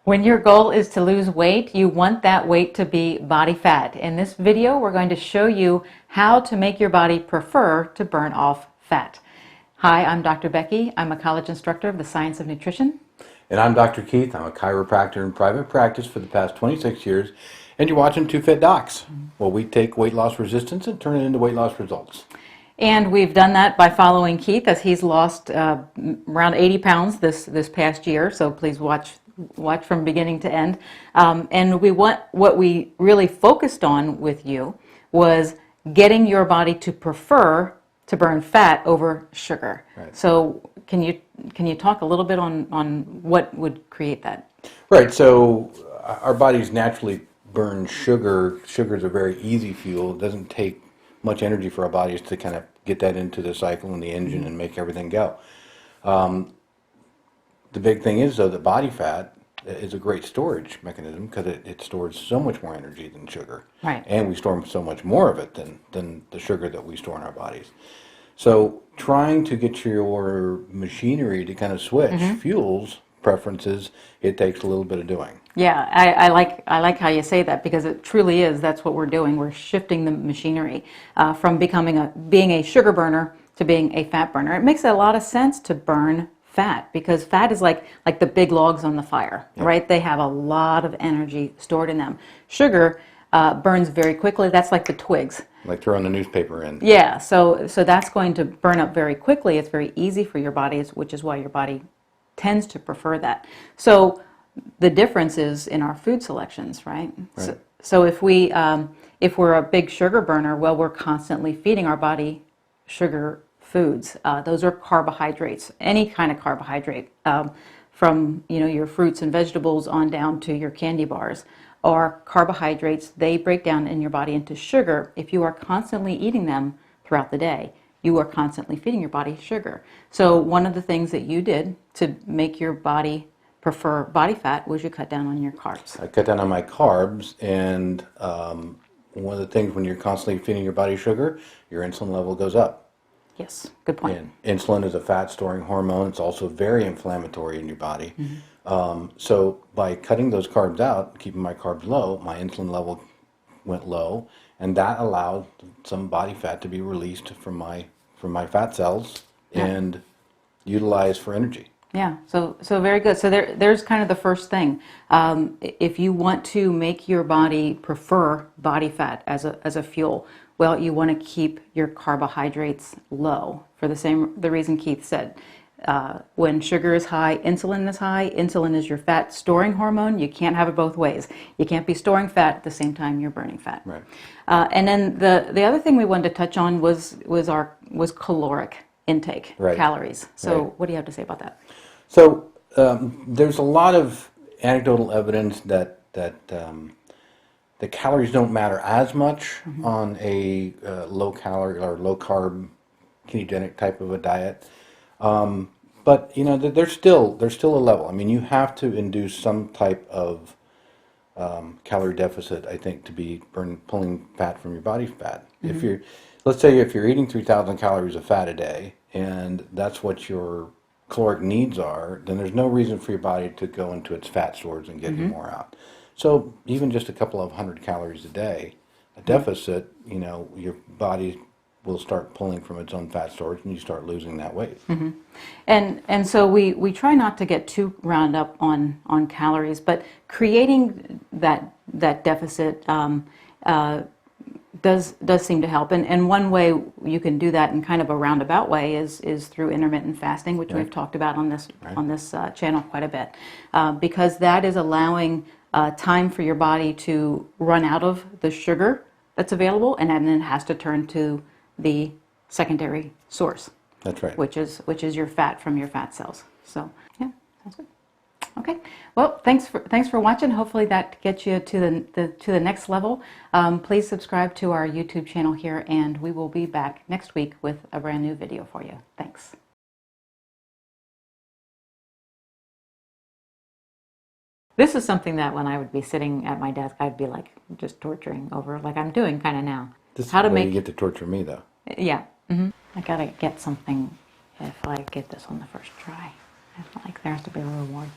When your goal is to lose weight, you want that weight to be body fat. In this video, we're going to show you how to make your body prefer to burn off fat. Hi, I'm Dr. Becky. I'm a college instructor of the Science of Nutrition. And I'm Dr. Keith. I'm a chiropractor in private practice for the past 26 years. And you're watching Two Fit Docs, where we take weight loss resistance and turn it into weight loss results. And we've done that by following Keith as he's lost around 80 pounds this past year. So please watch from beginning to end. And what we really focused on with you was getting your body to prefer to burn fat over sugar. Right. So can you talk a little bit on what would create that? Right. So our bodies naturally burn sugar. Sugar is a very easy fuel. It doesn't take much energy for our bodies to kind of get that into the cycle and the engine and make everything go. The big thing is, though, that body fat is a great storage mechanism because it stores so much more energy than sugar. Right. And we store so much more of it than the sugar that we store in our bodies. So trying to get your machinery to kind of switch fuels preferences, it takes a little bit of doing. Yeah, I like how you say that, because it truly is. That's what we're doing. We're shifting the machinery from being a sugar burner to being a fat burner. It makes a lot of sense to burn fat because fat is like the big logs on the fire, right? They have a lot of energy stored in them. Sugar burns very quickly. That's like the twigs. Like throwing the newspaper in. Yeah, so that's going to burn up very quickly. It's very easy for your body, which is why your body tends to prefer that. So the difference is in our food selections, right? So if we're a big sugar burner, well, we're constantly feeding our body sugar foods. Those are carbohydrates, any kind of carbohydrate, from your fruits and vegetables on down to your candy bars. Are carbohydrates. They break down in your body into sugar. If you are constantly eating them throughout the day, you are constantly feeding your body sugar. So one of the things that you did to make your body prefer body fat was you cut down on your carbs. I cut down on my carbs, and one of the things when you're constantly feeding your body sugar, your insulin level goes up. Yes, good point. And insulin is a fat-storing hormone. It's also very inflammatory in your body. So by cutting those carbs out, keeping my carbs low, my insulin level went low, and that allowed some body fat to be released from my fat cells and utilized for energy. Yeah, so very good. So there's kind of the first thing. If you want to make your body prefer body fat as a fuel, well, you want to keep your carbohydrates low for the reason Keith said. When sugar is high, insulin is high. Insulin is your fat storing hormone. You can't have it both ways. You can't be storing fat at the same time you're burning fat. Right. And then the other thing we wanted to touch on was caloric intake, calories. So what do you have to say about that? So there's a lot of anecdotal evidence that the calories don't matter as much on a low calorie or low carb ketogenic type of a diet. But there's still a level. I mean, you have to induce some type of calorie deficit, I think, to be pulling fat from your body fat. Let's say if you're eating 3,000 calories of fat a day, and that's what your caloric needs are, then there's no reason for your body to go into its fat stores and get you more out. So even just a couple of 100 calories a day, a deficit, your body will start pulling from its own fat storage, and you start losing that weight. And so we try not to get too round up on calories, but creating that deficit does seem to help. And one way you can do that in kind of a roundabout way is through intermittent fasting, which we've talked about on this channel quite a bit, because that is allowing time for your body to run out of the sugar that's available, and then it has to turn to the secondary source. That's right. Which is your fat from your fat cells. So yeah, that's good. Okay. Well, thanks for watching. Hopefully that gets you to the next level. Please subscribe to our YouTube channel here, and we will be back next week with a brand new video for you. Thanks. This is something that when I would be sitting at my desk, I'd be like just torturing over, like I'm doing kind of now. This is how you get to torture me, though. Yeah. I gotta get something if I get this on the first try. I feel like there has to be a reward.